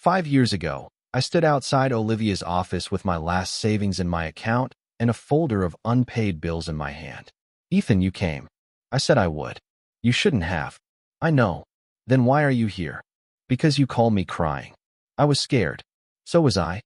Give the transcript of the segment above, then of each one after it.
5 years ago, I stood outside Olivia's office with my last savings in my account and a folder of unpaid bills in my hand. Ethan, you came. I said I would. You shouldn't have. I know. Then why are you here? Because you called me crying. I was scared. So was I.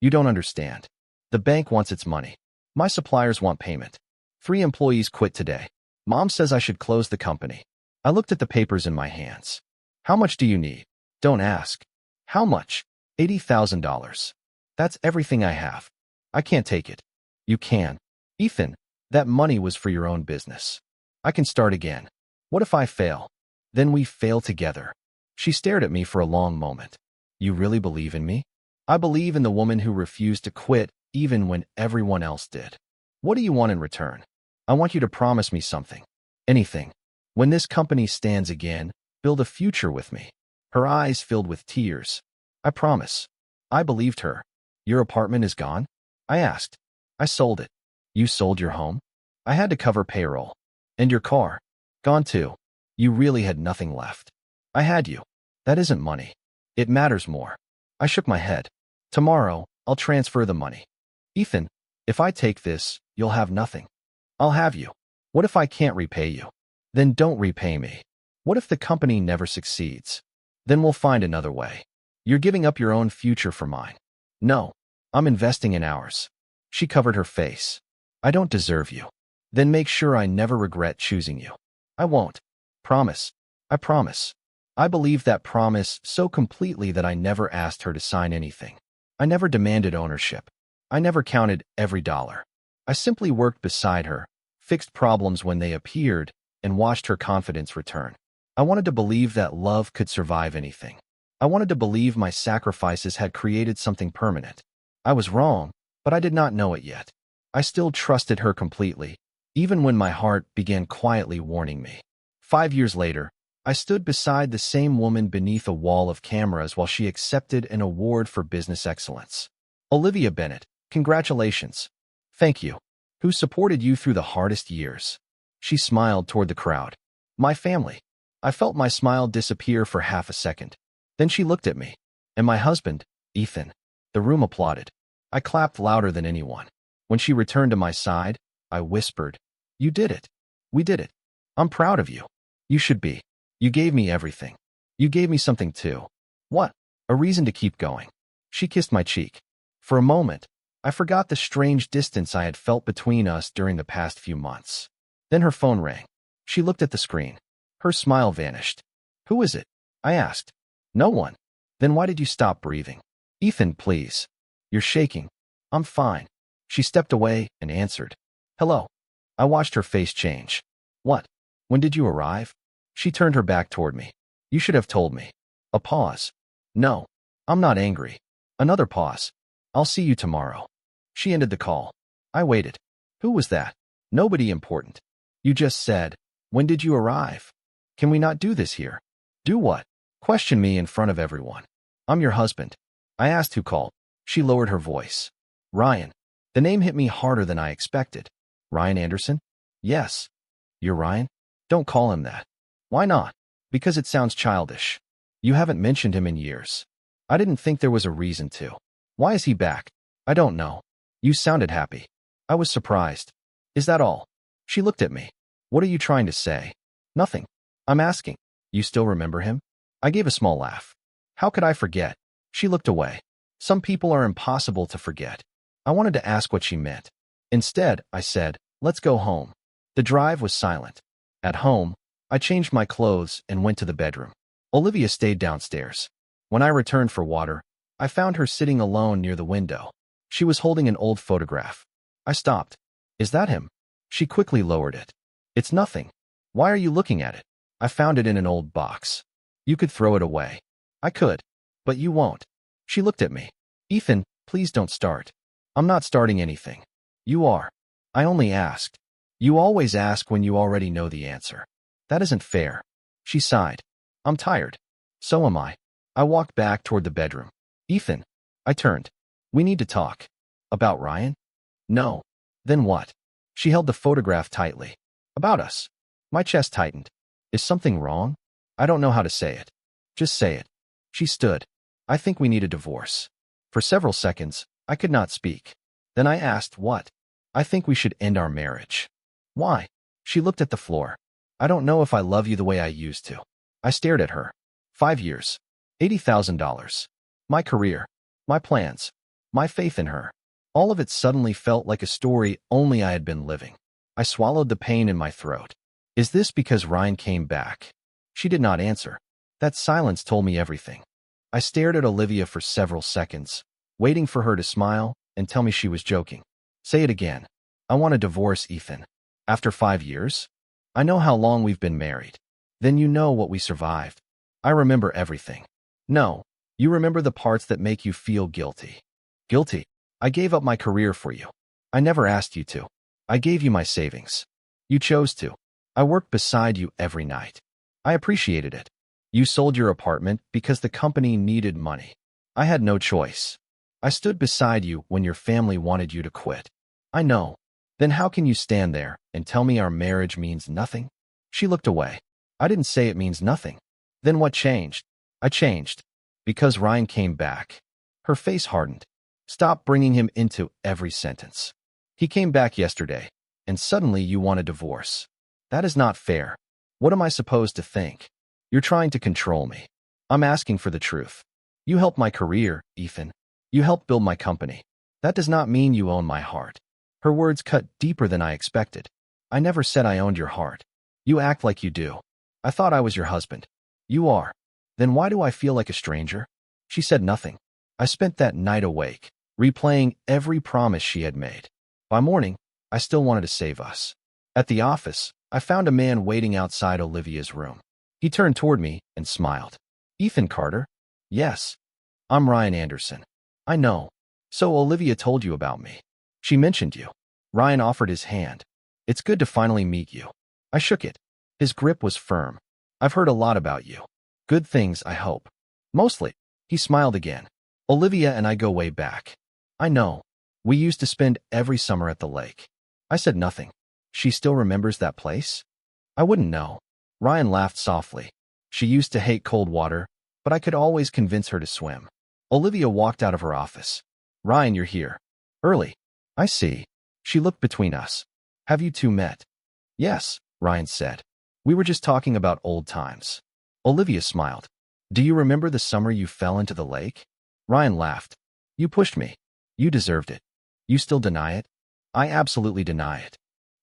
You don't understand. The bank wants its money. My suppliers want payment. 3 employees quit today. Mom says I should close the company. I looked at the papers in my hands. How much do you need? Don't ask. How much? $80,000. That's everything I have. I can't take it. You can. Ethan, that money was for your own business. I can start again. What if I fail? Then we fail together. She stared at me for a long moment. You really believe in me? I believe in the woman who refused to quit even when everyone else did. What do you want in return? I want you to promise me something. Anything. When this company stands again, build a future with me. Her eyes filled with tears. I promise. I believed her. Your apartment is gone? I asked. I sold it. You sold your home? I had to cover payroll. And your car? Gone too. You really had nothing left. I had you. That isn't money. It matters more. I shook my head. Tomorrow, I'll transfer the money. Ethan, if I take this, you'll have nothing. I'll have you. What if I can't repay you? Then don't repay me. What if the company never succeeds? Then we'll find another way. You're giving up your own future for mine. No, I'm investing in ours. She covered her face. I don't deserve you. Then make sure I never regret choosing you. I won't. Promise. I promise. I believed that promise so completely that I never asked her to sign anything. I never demanded ownership. I never counted every dollar. I simply worked beside her, fixed problems when they appeared, and watched her confidence return. I wanted to believe that love could survive anything. I wanted to believe my sacrifices had created something permanent. I was wrong, but I did not know it yet. I still trusted her completely, even when my heart began quietly warning me. 5 years later, I stood beside the same woman beneath a wall of cameras while she accepted an award for business excellence. Olivia Bennett, congratulations. Thank you. Who supported you through the hardest years? She smiled toward the crowd. My family. I felt my smile disappear for half a second. Then she looked at me. And my husband, Ethan. The room applauded. I clapped louder than anyone. When she returned to my side, I whispered, You did it. We did it. I'm proud of you. You should be. You gave me everything. You gave me something too. What? A reason to keep going. She kissed my cheek. For a moment, I forgot the strange distance I had felt between us during the past few months. Then her phone rang. She looked at the screen. Her smile vanished. Who is it? I asked. No one. Then why did you stop breathing? Ethan, please. You're shaking. I'm fine. She stepped away and answered. Hello. I watched her face change. What? When did you arrive? She turned her back toward me. You should have told me. A pause. No. I'm not angry. Another pause. I'll see you tomorrow. She ended the call. I waited. Who was that? Nobody important. You just said, when did you arrive? Can we not do this here? Do what? Question me in front of everyone. I'm your husband. I asked who called. She lowered her voice. Ryan. The name hit me harder than I expected. Ryan Anderson? Yes. You're Ryan? Don't call him that. Why not? Because it sounds childish. You haven't mentioned him in years. I didn't think there was a reason to. Why is he back? I don't know. You sounded happy. I was surprised. Is that all? She looked at me. What are you trying to say? Nothing. I'm asking. You still remember him? I gave a small laugh. How could I forget? She looked away. Some people are impossible to forget. I wanted to ask what she meant. Instead, I said, let's go home. The drive was silent. At home, I changed my clothes and went to the bedroom. Olivia stayed downstairs. When I returned for water, I found her sitting alone near the window. She was holding an old photograph. I stopped. Is that him? She quickly lowered it. It's nothing. Why are you looking at it? I found it in an old box. You could throw it away. I could. But you won't. She looked at me. Ethan, please don't start. I'm not starting anything. You are. I only asked. You always ask when you already know the answer. That isn't fair. She sighed. I'm tired. So am I. I walked back toward the bedroom. Ethan. I turned. We need to talk. About Ryan? No. Then what? She held the photograph tightly. About us. My chest tightened. Is something wrong? I don't know how to say it. Just say it. She stood. I think we need a divorce. For several seconds, I could not speak. Then I asked, what? I think we should end our marriage. Why? She looked at the floor. I don't know if I love you the way I used to. I stared at her. 5 years. $80,000. My career. My plans. My faith in her. All of it suddenly felt like a story only I had been living. I swallowed the pain in my throat. Is this because Ryan came back? She did not answer. That silence told me everything. I stared at Olivia for several seconds, waiting for her to smile and tell me she was joking. Say it again. I want a divorce, Ethan. After 5 years? I know how long we've been married. Then you know what we survived. I remember everything. No, you remember the parts that make you feel guilty. Guilty? I gave up my career for you. I never asked you to. I gave you my savings. You chose to. I worked beside you every night. I appreciated it. You sold your apartment because the company needed money. I had no choice. I stood beside you when your family wanted you to quit. I know. Then how can you stand there and tell me our marriage means nothing? She looked away. I didn't say it means nothing. Then what changed? I changed. Because Ryan came back. Her face hardened. Stop bringing him into every sentence. He came back yesterday, and suddenly you want a divorce. That is not fair. What am I supposed to think? You're trying to control me. I'm asking for the truth. You helped my career, Ethan. You helped build my company. That does not mean you own my heart. Her words cut deeper than I expected. I never said I owned your heart. You act like you do. I thought I was your husband. You are. Then why do I feel like a stranger? She said nothing. I spent that night awake, replaying every promise she had made. By morning, I still wanted to save us. At the office, I found a man waiting outside Olivia's room. He turned toward me and smiled. Ethan Carter? Yes. I'm Ryan Anderson. I know. So Olivia told you about me. She mentioned you. Ryan offered his hand. It's good to finally meet you. I shook it. His grip was firm. I've heard a lot about you. Good things, I hope. Mostly. He smiled again. Olivia and I go way back. I know. We used to spend every summer at the lake. I said nothing. She still remembers that place? I wouldn't know. Ryan laughed softly. She used to hate cold water, but I could always convince her to swim. Olivia walked out of her office. Ryan, you're here. Early. I see. She looked between us. Have you two met? Yes, Ryan said. We were just talking about old times. Olivia smiled. Do you remember the summer you fell into the lake? Ryan laughed. You pushed me. You deserved it. You still deny it? I absolutely deny it.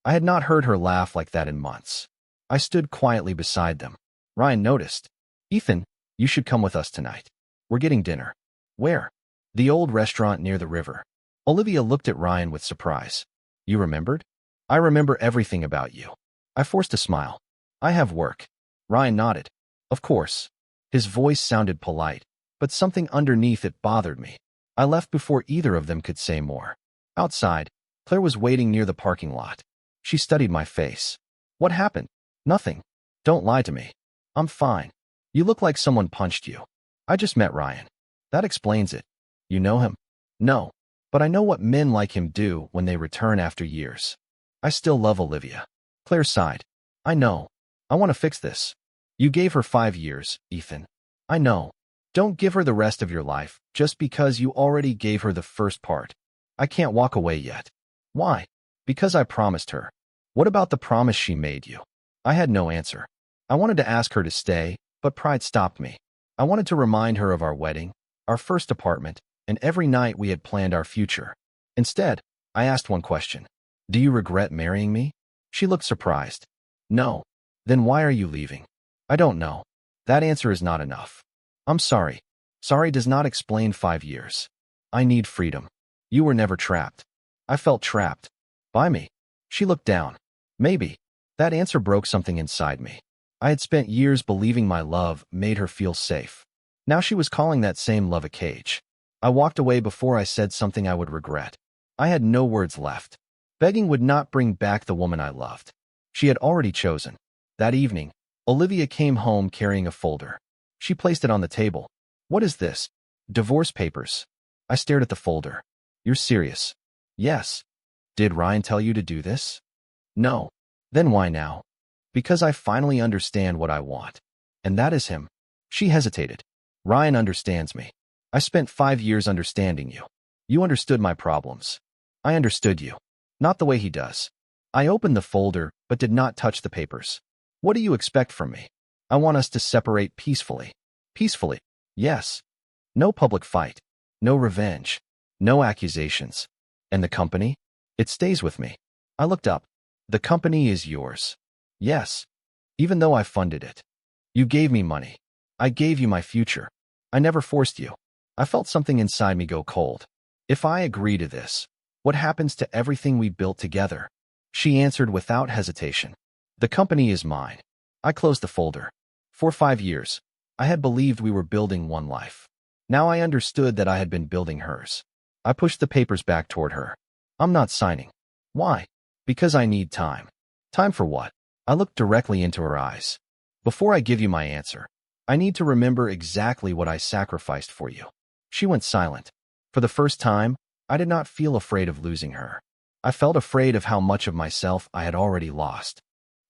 I had not heard her laugh like that in months. I stood quietly beside them. Ryan noticed. Ethan, you should come with us tonight. We're getting dinner. Where? The old restaurant near the river. Olivia looked at Ryan with surprise. You remembered? I remember everything about you. I forced a smile. I have work. Ryan nodded. Of course. His voice sounded polite, but something underneath it bothered me. I left before either of them could say more. Outside, Claire was waiting near the parking lot. She studied my face. What happened? Nothing. Don't lie to me. I'm fine. You look like someone punched you. I just met Ryan. That explains it. You know him? No. But I know what men like him do when they return after years. I still love Olivia. Claire sighed. I know. I want to fix this. You gave her 5 years, Ethan. I know. Don't give her the rest of your life just because you already gave her the first part. I can't walk away yet. Why? Because I promised her. What about the promise she made you? I had no answer. I wanted to ask her to stay, but pride stopped me. I wanted to remind her of our wedding, our first apartment, and every night we had planned our future. Instead, I asked one question. Do you regret marrying me? She looked surprised. No. Then why are you leaving? I don't know. That answer is not enough. I'm sorry. Sorry does not explain 5 years. I need freedom. You were never trapped. I felt trapped. By me. She looked down. Maybe. That answer broke something inside me. I had spent years believing my love made her feel safe. Now she was calling that same love a cage. I walked away before I said something I would regret. I had no words left. Begging would not bring back the woman I loved. She had already chosen. That evening, Olivia came home carrying a folder. She placed it on the table. What is this? Divorce papers. I stared at the folder. You're serious? Yes. Did Ryan tell you to do this? No. Then why now? Because I finally understand what I want. And that is him. She hesitated. Ryan understands me. I spent 5 years understanding you. You understood my problems. I understood you. Not the way he does. I opened the folder, but did not touch the papers. What do you expect from me? I want us to separate peacefully. Peacefully. Yes. No public fight. No revenge. No accusations. And the company? It stays with me. I looked up. The company is yours. Yes. Even though I funded it. You gave me money. I gave you my future. I never forced you. I felt something inside me go cold. If I agree to this, what happens to everything we built together? She answered without hesitation. The company is mine. I closed the folder. For 5 years, I had believed we were building one life. Now I understood that I had been building hers. I pushed the papers back toward her. I'm not signing. Why? Because I need time. Time for what? I looked directly into her eyes. Before I give you my answer, I need to remember exactly what I sacrificed for you. She went silent. For the first time, I did not feel afraid of losing her. I felt afraid of how much of myself I had already lost.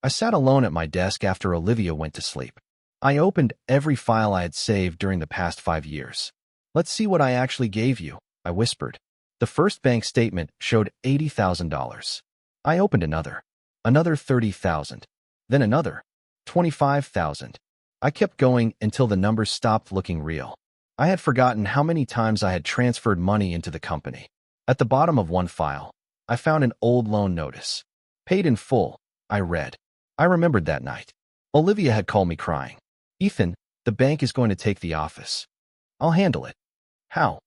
I sat alone at my desk after Olivia went to sleep. I opened every file I had saved during the past 5 years. Let's see what I actually gave you, I whispered. The first bank statement showed $80,000. I opened another 30,000, then another 25,000. I kept going until the numbers stopped looking real. I had forgotten how many times I had transferred money into the company. At the bottom of one file, I found an old loan notice. Paid in full, I read. I remembered that night. Olivia had called me crying. Ethan, the bank is going to take the office. I'll handle it. How?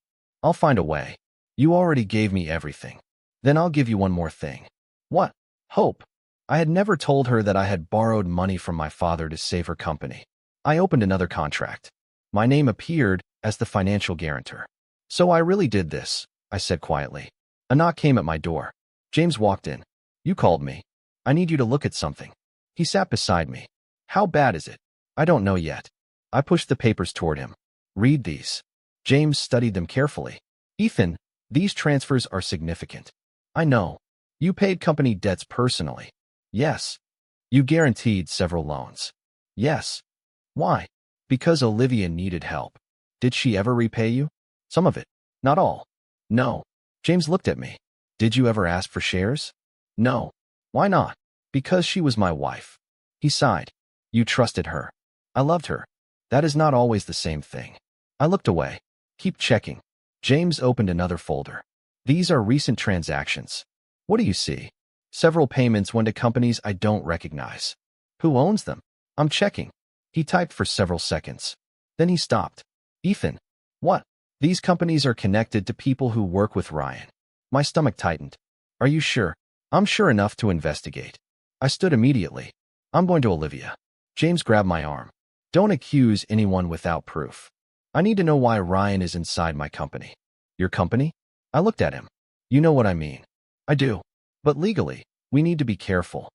I'll find a way. You already gave me everything. Then I'll give you one more thing. What? Hope. I had never told her that I had borrowed money from my father to save her company. I opened another contract. My name appeared as the financial guarantor. So I really did this, I said quietly. A knock came at my door. James walked in. You called me. I need you to look at something. He sat beside me. How bad is it? I don't know yet. I pushed the papers toward him. Read these. James studied them carefully. Ethan, these transfers are significant. I know. You paid company debts personally. Yes. You guaranteed several loans. Yes. Why? Because Olivia needed help. Did she ever repay you? Some of it. Not all. No. James looked at me. Did you ever ask for shares? No. Why not? Because she was my wife. He sighed. You trusted her. I loved her. That is not always the same thing. I looked away. Keep checking. James opened another folder. These are recent transactions. What do you see? Several payments went to companies I don't recognize. Who owns them? I'm checking. He typed for several seconds. Then he stopped. Ethan. What? These companies are connected to people who work with Ryan. My stomach tightened. Are you sure? I'm sure enough to investigate. I stood immediately. I'm going to Olivia. James grabbed my arm. Don't accuse anyone without proof. I need to know why Ryan is inside my company. Your company? I looked at him. You know what I mean. I do. But legally, we need to be careful.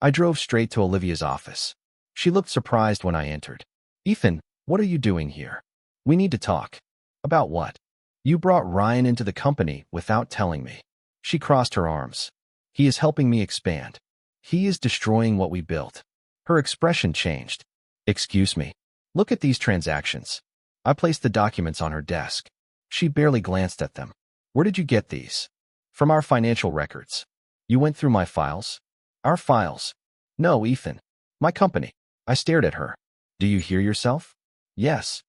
I drove straight to Olivia's office. She looked surprised when I entered. Ethan, what are you doing here? We need to talk. About what? You brought Ryan into the company without telling me. She crossed her arms. He is helping me expand. He is destroying what we built. Her expression changed. Excuse me. Look at these transactions. I placed the documents on her desk. She barely glanced at them. Where did you get these? From our financial records. You went through my files? Our files. No, Ethan. My company. I stared at her. Do you hear yourself? Yes.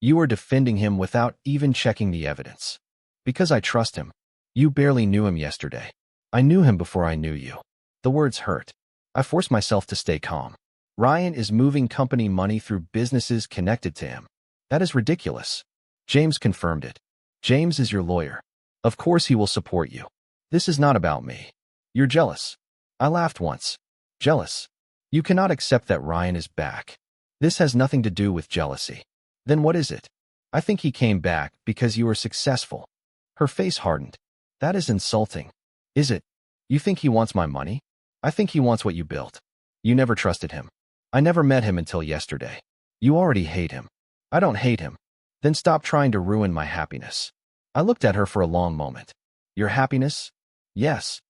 You are defending him without even checking the evidence. Because I trust him. You barely knew him yesterday. I knew him before I knew you. The words hurt. I forced myself to stay calm. Ryan is moving company money through businesses connected to him. That is ridiculous. James confirmed it. James is your lawyer. Of course he will support you. This is not about me. You're jealous. I laughed once. Jealous. You cannot accept that Ryan is back. This has nothing to do with jealousy. Then what is it? I think he came back because you were successful. Her face hardened. That is insulting. Is it? You think he wants my money? I think he wants what you built. You never trusted him. I never met him until yesterday. You already hate him. I don't hate him. Then stop trying to ruin my happiness. I looked at her for a long moment. Your happiness? Yes.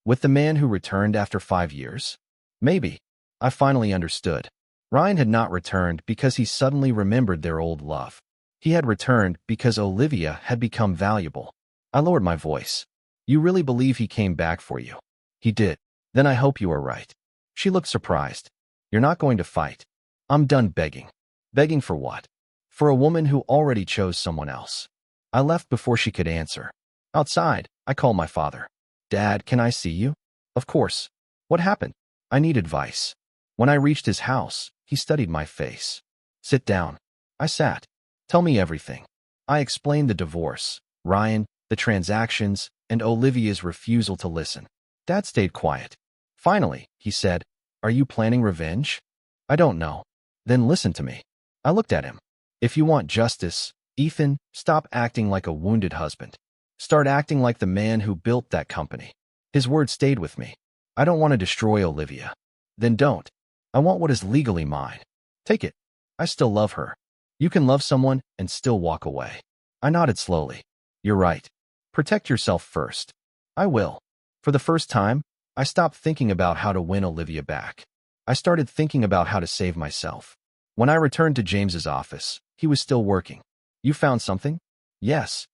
With the man who returned after 5 years? Maybe. I finally understood. Ryan had not returned because he suddenly remembered their old love. He had returned because Olivia had become valuable. I lowered my voice. You really believe he came back for you? He did. Then I hope you are right. She looked surprised. You're not going to fight. I'm done begging. Begging for what? For a woman who already chose someone else. I left before she could answer. Outside, I called my father. Dad, can I see you? Of course. What happened? I need advice. When I reached his house, he studied my face. Sit down. I sat. Tell me everything. I explained the divorce, Ryan, the transactions, and Olivia's refusal to listen. Dad stayed quiet. Finally, he said, Are you planning revenge? I don't know. Then listen to me. I looked at him. If you want justice, Ethan, stop acting like a wounded husband. Start acting like the man who built that company. His words stayed with me. I don't want to destroy Olivia. Then don't. I want what is legally mine. Take it. I still love her. You can love someone and still walk away. I nodded slowly. You're right. Protect yourself first. I will. For the first time, I stopped thinking about how to win Olivia back. I started thinking about how to save myself. When I returned to James's office, he was still working. You found something? Yes.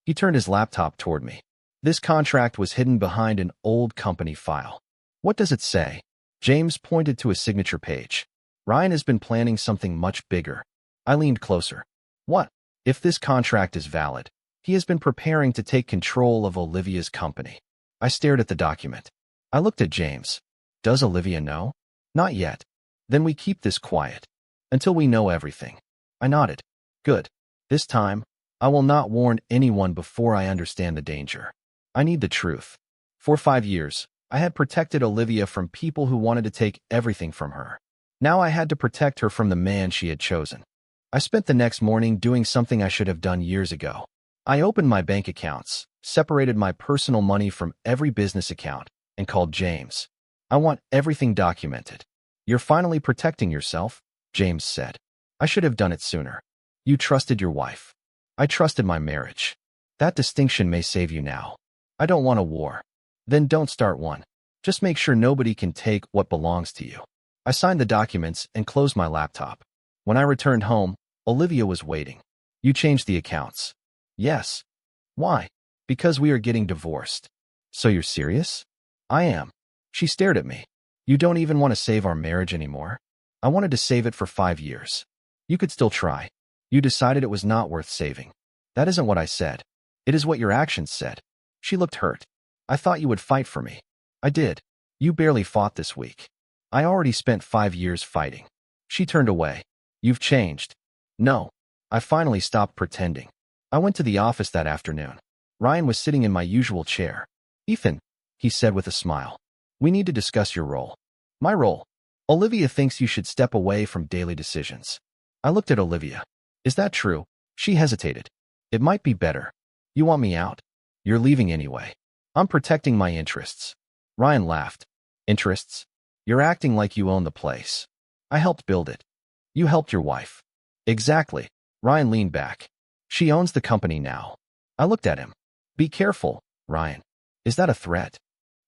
He turned his laptop toward me. This contract was hidden behind an old company file. What does it say? James pointed to a signature page. Ryan has been planning something much bigger. I leaned closer. What? If this contract is valid, he has been preparing to take control of Olivia's company. I stared at the document. I looked at James. Does Olivia know? Not yet. Then we keep this quiet. Until we know everything. I nodded. Good. This time, I will not warn anyone before I understand the danger. I need the truth. For 5 years, I had protected Olivia from people who wanted to take everything from her. Now I had to protect her from the man she had chosen. I spent the next morning doing something I should have done years ago. I opened my bank accounts, separated my personal money from every business account, and called James. I want everything documented. You're finally protecting yourself, James said. I should have done it sooner. You trusted your wife. I trusted my marriage. That distinction may save you now. I don't want a war. Then don't start one. Just make sure nobody can take what belongs to you. I signed the documents and closed my laptop. When I returned home, Olivia was waiting. You changed the accounts. Yes. Why? Because we are getting divorced. So you're serious? I am. She stared at me. You don't even want to save our marriage anymore? I wanted to save it for 5 years. You could still try. You decided it was not worth saving. That isn't what I said. It is what your actions said. She looked hurt. I thought you would fight for me. I did. You barely fought this week. I already spent 5 years fighting. She turned away. You've changed. No. I finally stopped pretending. I went to the office that afternoon. Ryan was sitting in my usual chair. Ethan, he said with a smile. We need to discuss your role. My role. Olivia thinks you should step away from daily decisions. I looked at Olivia. Is that true? She hesitated. It might be better. You want me out? You're leaving anyway. I'm protecting my interests. Ryan laughed. Interests? You're acting like you own the place. I helped build it. You helped your wife. Exactly. Ryan leaned back. She owns the company now. I looked at him. Be careful, Ryan. Is that a threat?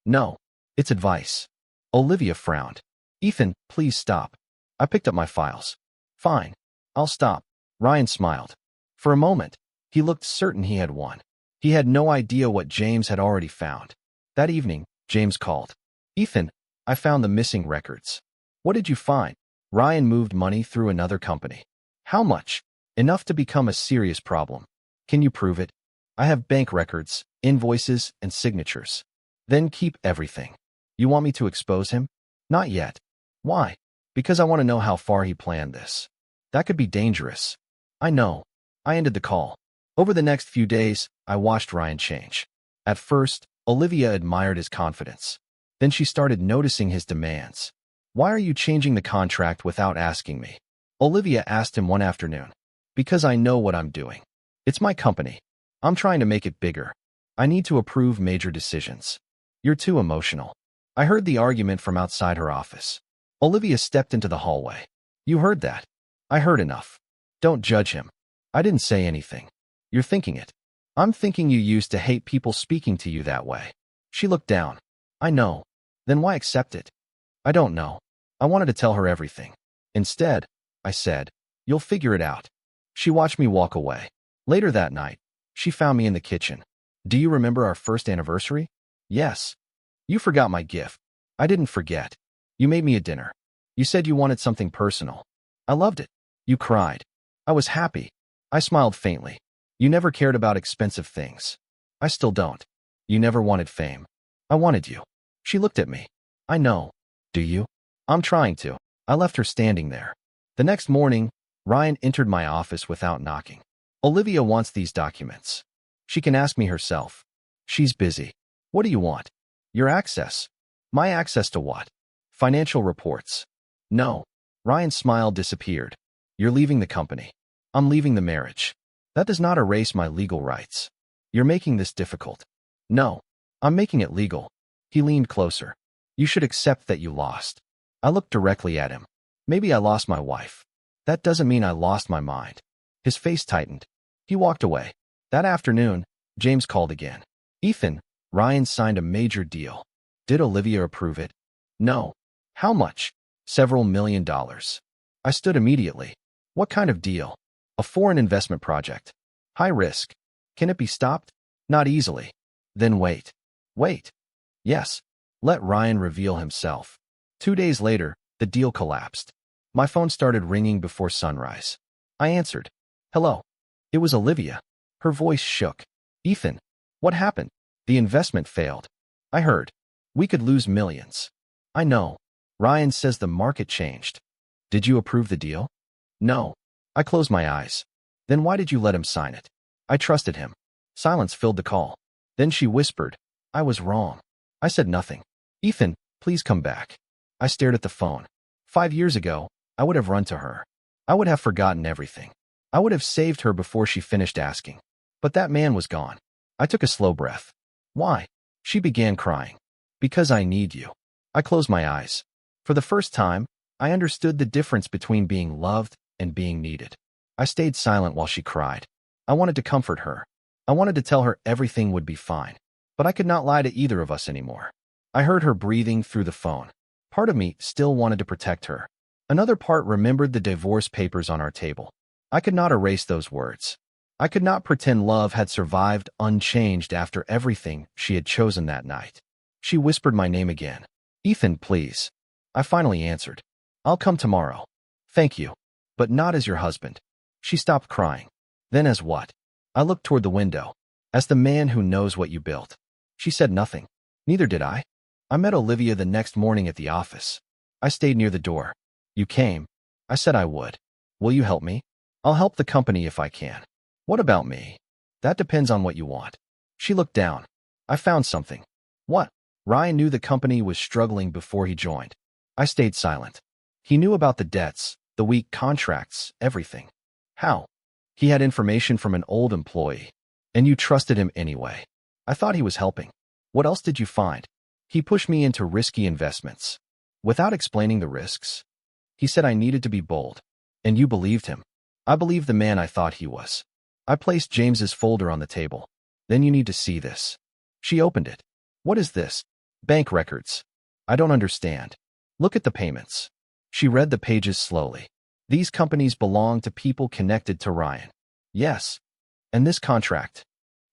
No. It's advice. Olivia frowned. Ethan, please stop. I picked up my files. Fine. I'll stop. Ryan smiled. For a moment, he looked certain he had won. He had no idea what James had already found. That evening, James called. Ethan, I found the missing records. What did you find? Ryan moved money through another company. How much? Enough to become a serious problem. Can you prove it? I have bank records, invoices, and signatures. Then keep everything. You want me to expose him? Not yet. Why? Because I want to know how far he planned this. That could be dangerous. I know. I ended the call. Over the next few days, I watched Ryan change. At first, Olivia admired his confidence. Then she started noticing his demands. Why are you changing the contract without asking me? Olivia asked him one afternoon. Because I know what I'm doing. It's my company. I'm trying to make it bigger. I need to approve major decisions. You're too emotional. I heard the argument from outside her office. Olivia stepped into the hallway. You heard that? I heard enough. Don't judge him. I didn't say anything. You're thinking it. I'm thinking you used to hate people speaking to you that way. She looked down. I know. Then why accept it? I don't know. I wanted to tell her everything. Instead, I said, you'll figure it out. She watched me walk away. Later that night, she found me in the kitchen. Do you remember our first anniversary? Yes. You forgot my gift. I didn't forget. You made me a dinner. You said you wanted something personal. I loved it. You cried. I was happy. I smiled faintly. You never cared about expensive things. I still don't. You never wanted fame. I wanted you. She looked at me. I know. Do you? I'm trying to. I left her standing there. The next morning, Ryan entered my office without knocking. Olivia wants these documents. She can ask me herself. She's busy. What do you want? Your access. My access to what? Financial reports. No. Ryan's smile disappeared. You're leaving the company. I'm leaving the marriage. That does not erase my legal rights. You're making this difficult. No. I'm making it legal. He leaned closer. You should accept that you lost. I looked directly at him. Maybe I lost my wife. That doesn't mean I lost my mind. His face tightened. He walked away. That afternoon, James called again. Ethan, Ryan signed a major deal. Did Olivia approve it? No. How much? Several $1 million. I stood immediately. What kind of deal? A foreign investment project. High risk. Can it be stopped? Not easily. Then wait. Wait. Yes. Let Ryan reveal himself. 2 days later, the deal collapsed. My phone started ringing before sunrise. I answered. Hello. It was Olivia. Her voice shook. Ethan, what happened? The investment failed. I heard. We could lose millions. I know. Ryan says the market changed. Did you approve the deal? No. I closed my eyes. Then why did you let him sign it? I trusted him. Silence filled the call. Then she whispered. I was wrong. I said nothing. Ethan, please come back. I stared at the phone. 5 years ago, I would have run to her. I would have forgotten everything. I would have saved her before she finished asking. But that man was gone. I took a slow breath. Why? She began crying. Because I need you. I closed my eyes. For the first time, I understood the difference between being loved and being needed. I stayed silent while she cried. I wanted to comfort her. I wanted to tell her everything would be fine. But I could not lie to either of us anymore. I heard her breathing through the phone. Part of me still wanted to protect her. Another part remembered the divorce papers on our table. I could not erase those words. I could not pretend love had survived unchanged after everything she had chosen that night. She whispered my name again. Ethan, please. I finally answered. I'll come tomorrow. Thank you. But not as your husband. She stopped crying. Then as what? I looked toward the window. As the man who knows what you built. She said nothing. Neither did I. I met Olivia the next morning at the office. I stayed near the door. You came. I said I would. Will you help me? I'll help the company if I can. What about me? That depends on what you want. She looked down. I found something. What? Ryan knew the company was struggling before he joined. I stayed silent. He knew about the debts, the weak contracts, everything. How? He had information from an old employee. And you trusted him anyway. I thought he was helping. What else did you find? He pushed me into risky investments. Without explaining the risks. He said I needed to be bold. And you believed him. I believed the man I thought he was. I placed James's folder on the table. Then you need to see this. She opened it. What is this? Bank records. I don't understand. Look at the payments. She read the pages slowly. These companies belong to people connected to Ryan. Yes. And this contract.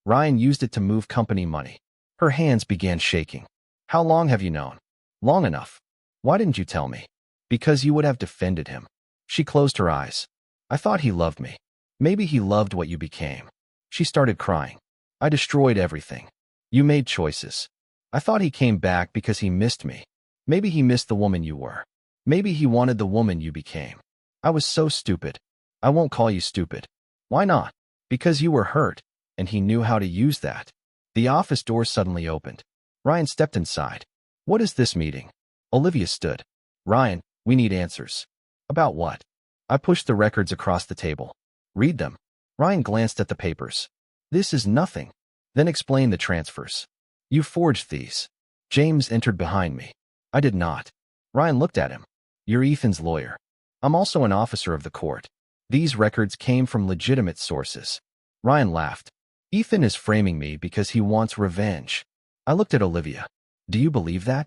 Ryan used it to move company money. Her hands began shaking. How long have you known? Long enough. Why didn't you tell me? Because you would have defended him. She closed her eyes. I thought he loved me. Maybe he loved what you became. She started crying. I destroyed everything. You made choices. I thought he came back because he missed me. Maybe he missed the woman you were. Maybe he wanted the woman you became. I was so stupid. I won't call you stupid. Why not? Because you were hurt, and he knew how to use that. The office door suddenly opened. Ryan stepped inside. What is this meeting? Olivia stood. Ryan, we need answers. About what? I pushed the records across the table. Read them. Ryan glanced at the papers. This is nothing. Then explain the transfers. You forged these. James entered behind me. I did not. Ryan looked at him. You're Ethan's lawyer. I'm also an officer of the court. These records came from legitimate sources. Ryan laughed. Ethan is framing me because he wants revenge. I looked at Olivia. Do you believe that?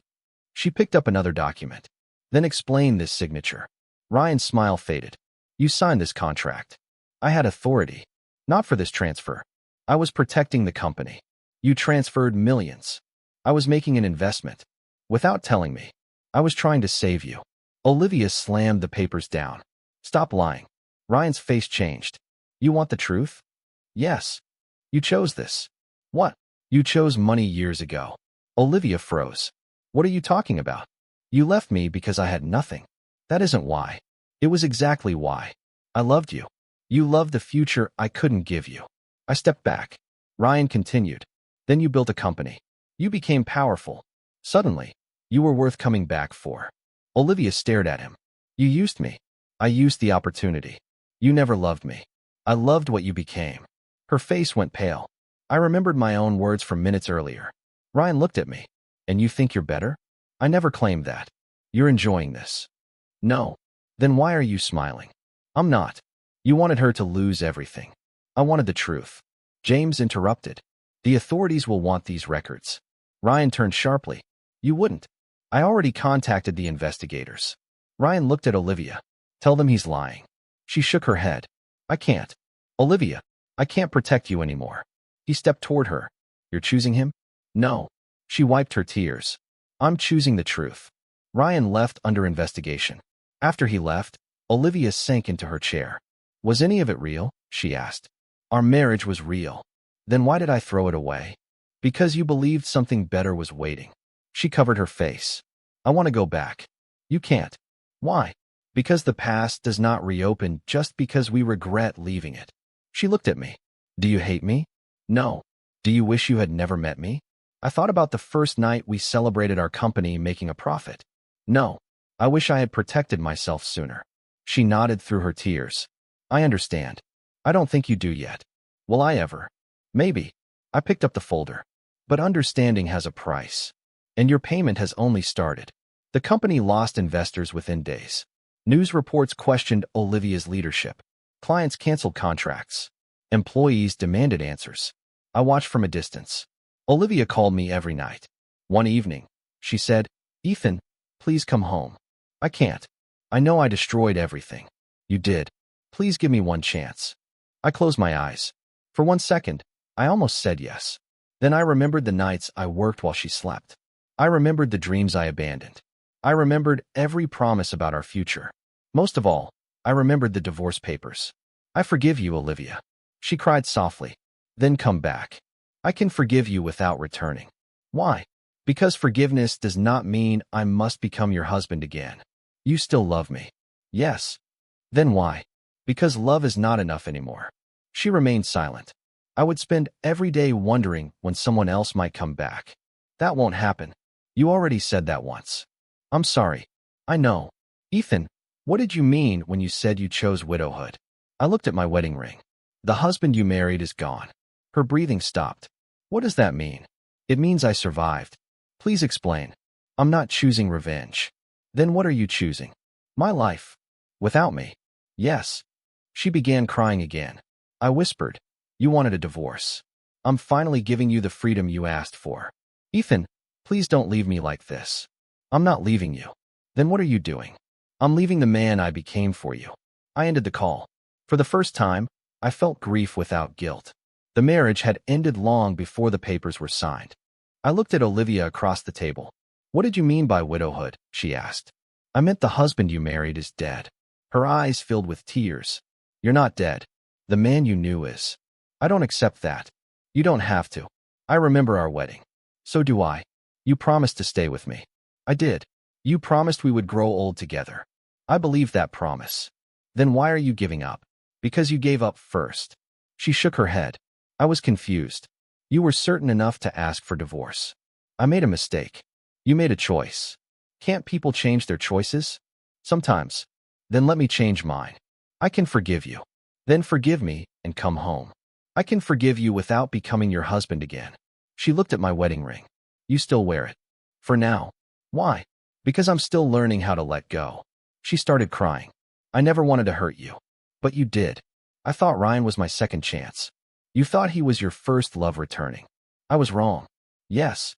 She picked up another document. Then explain this signature. Ryan's smile faded. You signed this contract. I had authority. Not for this transfer. I was protecting the company. You transferred millions. I was making an investment. Without telling me. I was trying to save you. Olivia slammed the papers down. Stop lying. Ryan's face changed. You want the truth? Yes. You chose this. What? You chose money years ago. Olivia froze. What are you talking about? You left me because I had nothing. That isn't why. It was exactly why. I loved you. You loved the future I couldn't give you. I stepped back. Ryan continued. Then you built a company. You became powerful. Suddenly, you were worth coming back for. Olivia stared at him. You used me. I used the opportunity. You never loved me. I loved what you became. Her face went pale. I remembered my own words from minutes earlier. Ryan looked at me. And you think you're better? I never claimed that. You're enjoying this. No. Then why are you smiling? I'm not. You wanted her to lose everything. I wanted the truth. James interrupted. The authorities will want these records. Ryan turned sharply. You wouldn't. I already contacted the investigators. Ryan looked at Olivia. Tell them he's lying. She shook her head. I can't. Olivia, I can't protect you anymore. He stepped toward her. You're choosing him? No. She wiped her tears. I'm choosing the truth. Ryan left under investigation. After he left, Olivia sank into her chair. Was any of it real? She asked. Our marriage was real. Then why did I throw it away? Because you believed something better was waiting. She covered her face. I want to go back. You can't. Why? Because the past does not reopen just because we regret leaving it. She looked at me. Do you hate me? No. Do you wish you had never met me? I thought about the first night we celebrated our company making a profit. No. I wish I had protected myself sooner. She nodded through her tears. I understand. I don't think you do yet. Will I ever? Maybe. I picked up the folder. But understanding has a price. And your payment has only started. The company lost investors within days. News reports questioned Olivia's leadership. Clients canceled contracts. Employees demanded answers. I watched from a distance. Olivia called me every night. One evening, she said, Ethan, please come home. I can't. I know I destroyed everything. You did. Please give me one chance. I closed my eyes. For 1 second, I almost said yes. Then I remembered the nights I worked while she slept. I remembered the dreams I abandoned. I remembered every promise about our future. Most of all, I remembered the divorce papers. I forgive you, Olivia. She cried softly. Then come back. I can forgive you without returning. Why? Because forgiveness does not mean I must become your husband again. You still love me. Yes. Then why? Because love is not enough anymore. She remained silent. I would spend every day wondering when someone else might come back. That won't happen. You already said that once. I'm sorry. I know. Ethan, what did you mean when you said you chose widowhood? I looked at my wedding ring. The husband you married is gone. Her breathing stopped. What does that mean? It means I survived. Please explain. I'm not choosing revenge. Then what are you choosing? My life. Without me. Yes. She began crying again. I whispered. You wanted a divorce. I'm finally giving you the freedom you asked for. Ethan, please don't leave me like this. I'm not leaving you. Then what are you doing? I'm leaving the man I became for you. I ended the call. For the first time, I felt grief without guilt. The marriage had ended long before the papers were signed. I looked at Olivia across the table. What did you mean by widowhood? She asked. I meant the husband you married is dead. Her eyes filled with tears. You're not dead. The man you knew is. I don't accept that. You don't have to. I remember our wedding. So do I. You promised to stay with me. I did. You promised we would grow old together. I believe that promise. Then why are you giving up? Because you gave up first. She shook her head. I was confused. You were certain enough to ask for divorce. I made a mistake. You made a choice. Can't people change their choices? Sometimes. Then let me change mine. I can forgive you. Then forgive me and come home. I can forgive you without becoming your husband again. She looked at my wedding ring. You still wear it. For now. Why? Because I'm still learning how to let go. She started crying. I never wanted to hurt you. But you did. I thought Ryan was my second chance. You thought he was your first love returning. I was wrong. Yes.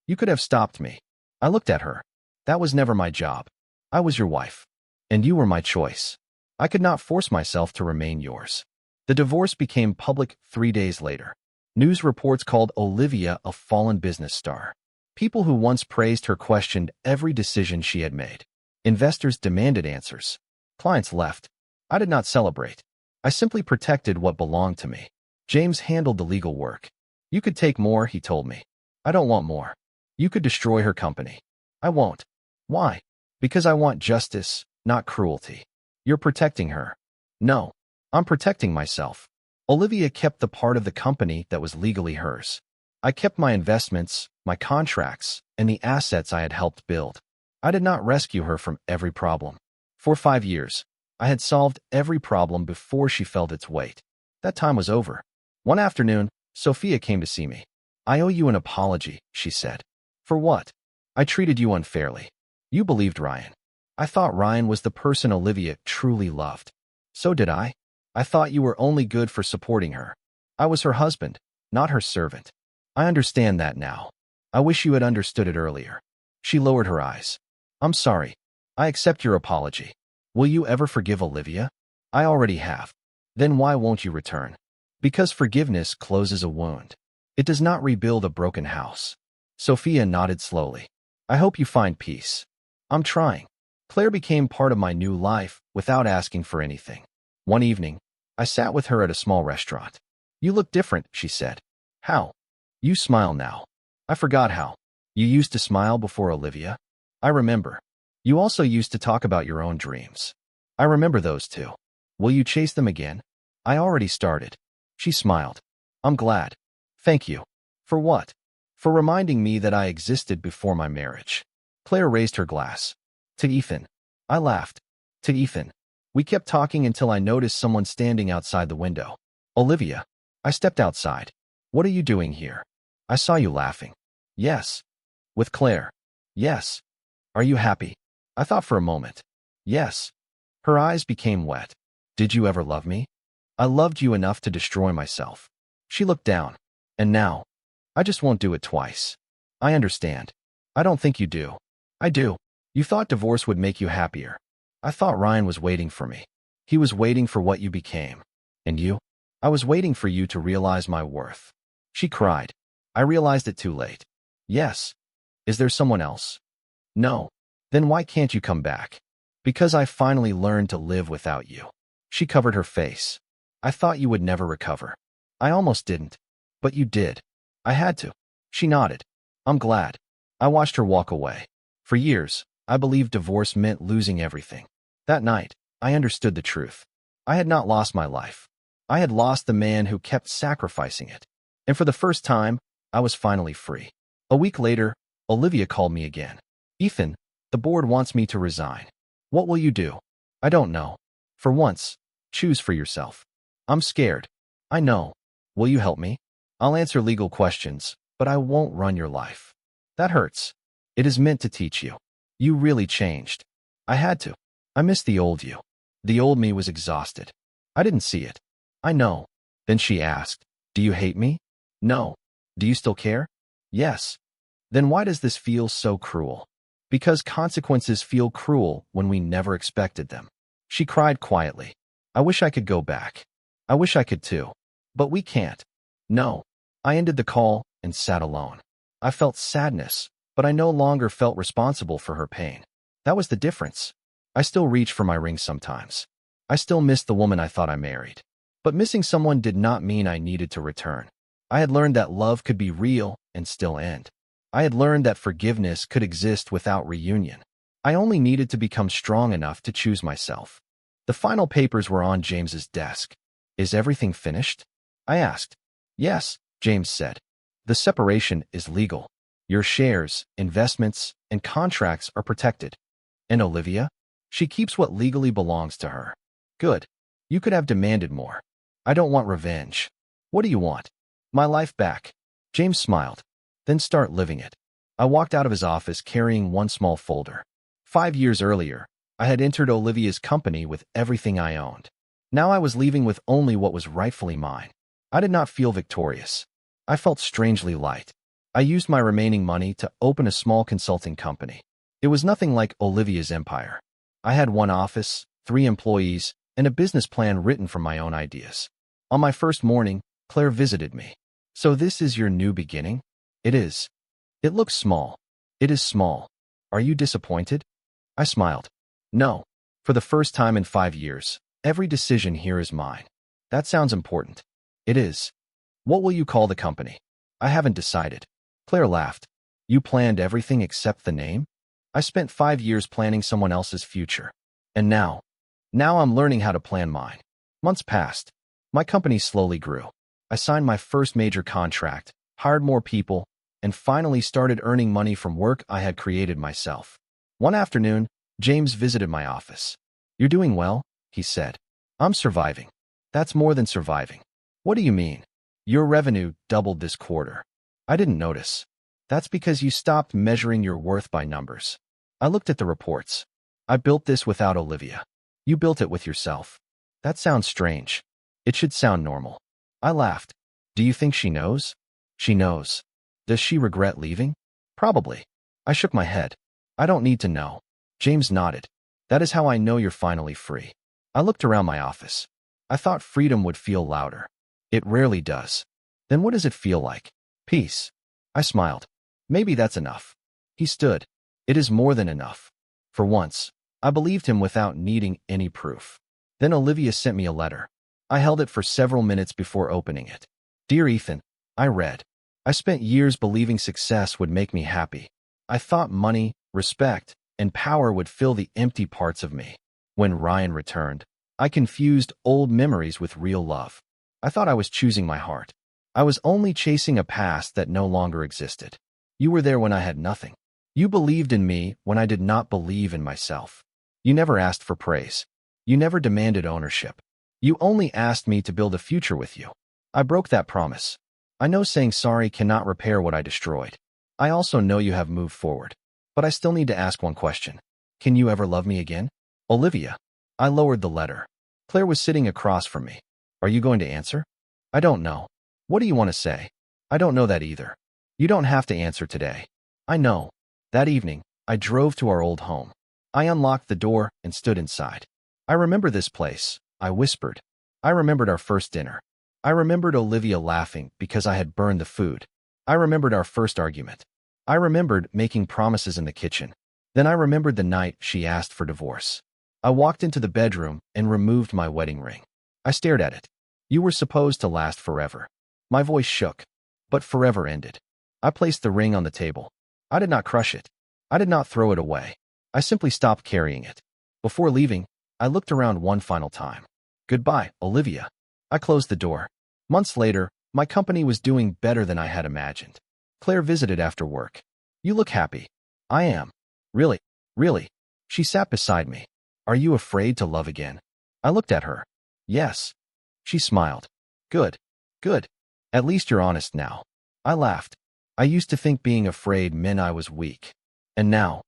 You could have stopped me. I looked at her. That was never my job. I was your wife. And you were my choice. I could not force myself to remain yours. The divorce became public 3 days later. News reports called Olivia a fallen business star. People who once praised her questioned every decision she had made. Investors demanded answers. Clients left. I did not celebrate. I simply protected what belonged to me. James handled the legal work. You could take more, he told me. I don't want more. You could destroy her company. I won't. Why? Because I want justice, not cruelty. You're protecting her. No. I'm protecting myself. Olivia kept the part of the company that was legally hers. I kept my investments, my contracts, and the assets I had helped build. I did not rescue her from every problem. For 5 years, I had solved every problem before she felt its weight. That time was over. One afternoon, Sophia came to see me. I owe you an apology, she said. For what? I treated you unfairly. You believed Ryan. I thought Ryan was the person Olivia truly loved. So did I. I thought you were only good for supporting her. I was her husband, not her servant. I understand that now. I wish you had understood it earlier. She lowered her eyes. I'm sorry. I accept your apology. Will you ever forgive Olivia? I already have. Then why won't you return? Because forgiveness closes a wound. It does not rebuild a broken house. Sophia nodded slowly. I hope you find peace. I'm trying. Claire became part of my new life without asking for anything. One evening, I sat with her at a small restaurant. You look different, she said. How? You smile now. I forgot how. You used to smile before Olivia? I remember. You also used to talk about your own dreams. I remember those too. Will you chase them again? I already started. She smiled. I'm glad. Thank you. For what? For reminding me that I existed before my marriage. Claire raised her glass. To Ethan. I laughed. To Ethan. We kept talking until I noticed someone standing outside the window. Olivia. I stepped outside. What are you doing here? I saw you laughing. Yes. With Claire. Yes. Are you happy? I thought for a moment. Yes. Her eyes became wet. Did you ever love me? I loved you enough to destroy myself. She looked down. And now? I just won't do it twice. I understand. I don't think you do. I do. You thought divorce would make you happier. I thought Ryan was waiting for me. He was waiting for what you became. And you? I was waiting for you to realize my worth. She cried. I realized it too late. Yes. Is there someone else? No. Then why can't you come back? Because I finally learned to live without you. She covered her face. I thought you would never recover. I almost didn't. But you did. I had to. She nodded. I'm glad. I watched her walk away. For years, I believed divorce meant losing everything. That night, I understood the truth. I had not lost my life. I had lost the man who kept sacrificing it. And for the first time, I was finally free. A week later, Olivia called me again. Ethan, the board wants me to resign. What will you do? I don't know. For once, choose for yourself. I'm scared. I know. Will you help me? I'll answer legal questions, but I won't run your life. That hurts. It is meant to teach you. You really changed. I had to. I miss the old you. The old me was exhausted. I didn't see it. I know. Then she asked, do you hate me? No. Do you still care? Yes. Then why does this feel so cruel? Because consequences feel cruel when we never expected them. She cried quietly. I wish I could go back. I wish I could too. But we can't. No. I ended the call and sat alone. I felt sadness, but I no longer felt responsible for her pain. That was the difference. I still reach for my ring sometimes. I still miss the woman I thought I married. But missing someone did not mean I needed to return. I had learned that love could be real and still end. I had learned that forgiveness could exist without reunion. I only needed to become strong enough to choose myself. The final papers were on James's desk. Is everything finished? I asked. Yes, James said. The separation is legal. Your shares, investments, and contracts are protected. And Olivia? She keeps what legally belongs to her. Good. You could have demanded more. I don't want revenge. What do you want? My life back. James smiled. Then start living it. I walked out of his office carrying one small folder. 5 years earlier, I had entered Olivia's company with everything I owned. Now I was leaving with only what was rightfully mine. I did not feel victorious. I felt strangely light. I used my remaining money to open a small consulting company. It was nothing like Olivia's empire. I had one office, 3 employees, and a business plan written from my own ideas. On my first morning, Claire visited me. So this is your new beginning? It is. It looks small. It is small. Are you disappointed? I smiled. No. For the first time in 5 years, every decision here is mine. That sounds important. It is. What will you call the company? I haven't decided. Claire laughed. You planned everything except the name? I spent 5 years planning someone else's future. And now I'm learning how to plan mine. Months passed. My company slowly grew. I signed my first major contract, hired more people, and finally started earning money from work I had created myself. One afternoon, James visited my office. You're doing well, he said. I'm surviving. That's more than surviving. What do you mean? Your revenue doubled this quarter. I didn't notice. That's because you stopped measuring your worth by numbers. I looked at the reports. I built this without Olivia. You built it with yourself. That sounds strange. It should sound normal. I laughed. Do you think she knows? She knows. Does she regret leaving? Probably. I shook my head. I don't need to know. James nodded. That is how I know you're finally free. I looked around my office. I thought freedom would feel louder. It rarely does. Then what does it feel like? Peace. I smiled. Maybe that's enough. He stood. It is more than enough. For once, I believed him without needing any proof. Then Olivia sent me a letter. I held it for several minutes before opening it. Dear Ethan, I read. I spent years believing success would make me happy. I thought money, respect, and power would fill the empty parts of me. When Ryan returned, I confused old memories with real love. I thought I was choosing my heart. I was only chasing a past that no longer existed. You were there when I had nothing. You believed in me when I did not believe in myself. You never asked for praise. You never demanded ownership. You only asked me to build a future with you. I broke that promise. I know saying sorry cannot repair what I destroyed. I also know you have moved forward. But I still need to ask one question. Can you ever love me again? Olivia. I lowered the letter. Claire was sitting across from me. Are you going to answer? I don't know. What do you want to say? I don't know that either. You don't have to answer today. I know. That evening, I drove to our old home. I unlocked the door and stood inside. I remember this place, I whispered. I remembered our first dinner. I remembered Olivia laughing because I had burned the food. I remembered our first argument. I remembered making promises in the kitchen. Then I remembered the night she asked for divorce. I walked into the bedroom and removed my wedding ring. I stared at it. You were supposed to last forever. My voice shook, but forever ended. I placed the ring on the table. I did not crush it. I did not throw it away. I simply stopped carrying it. Before leaving, I looked around one final time. Goodbye, Olivia. I closed the door. Months later, my company was doing better than I had imagined. Claire visited after work. You look happy. I am. Really, really. She sat beside me. Are you afraid to love again? I looked at her. Yes. She smiled. Good. Good. At least you're honest now. I laughed. I used to think being afraid meant I was weak. And now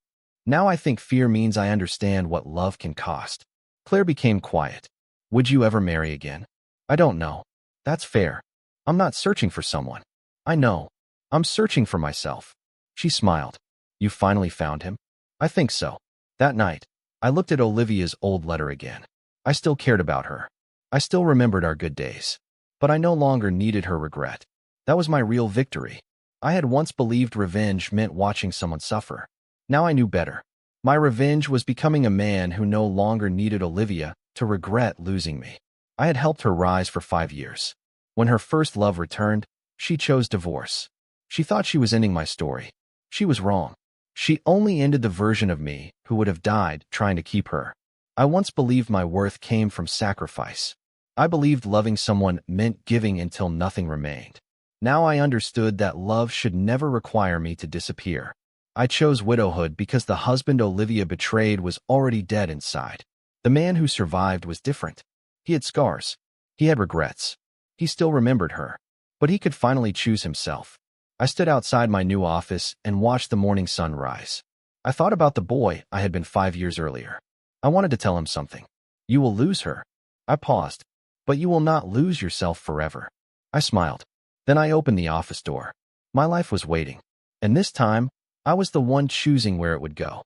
I think fear means I understand what love can cost. Claire became quiet. Would you ever marry again? I don't know. That's fair. I'm not searching for someone. I know. I'm searching for myself. She smiled. You finally found him? I think so. That night, I looked at Olivia's old letter again. I still cared about her. I still remembered our good days. But I no longer needed her regret. That was my real victory. I had once believed revenge meant watching someone suffer. Now I knew better. My revenge was becoming a man who no longer needed Olivia to regret losing me. I had helped her rise for 5 years. When her first love returned, she chose divorce. She thought she was ending my story. She was wrong. She only ended the version of me who would have died trying to keep her. I once believed my worth came from sacrifice. I believed loving someone meant giving until nothing remained. Now I understood that love should never require me to disappear. I chose widowhood because the husband Olivia betrayed was already dead inside. The man who survived was different. He had scars. He had regrets. He still remembered her. But he could finally choose himself. I stood outside my new office and watched the morning sun rise. I thought about the boy I had been 5 years earlier. I wanted to tell him something. You will lose her. I paused. But you will not lose yourself forever. I smiled. Then I opened the office door. My life was waiting. And this time, I was the one choosing where it would go.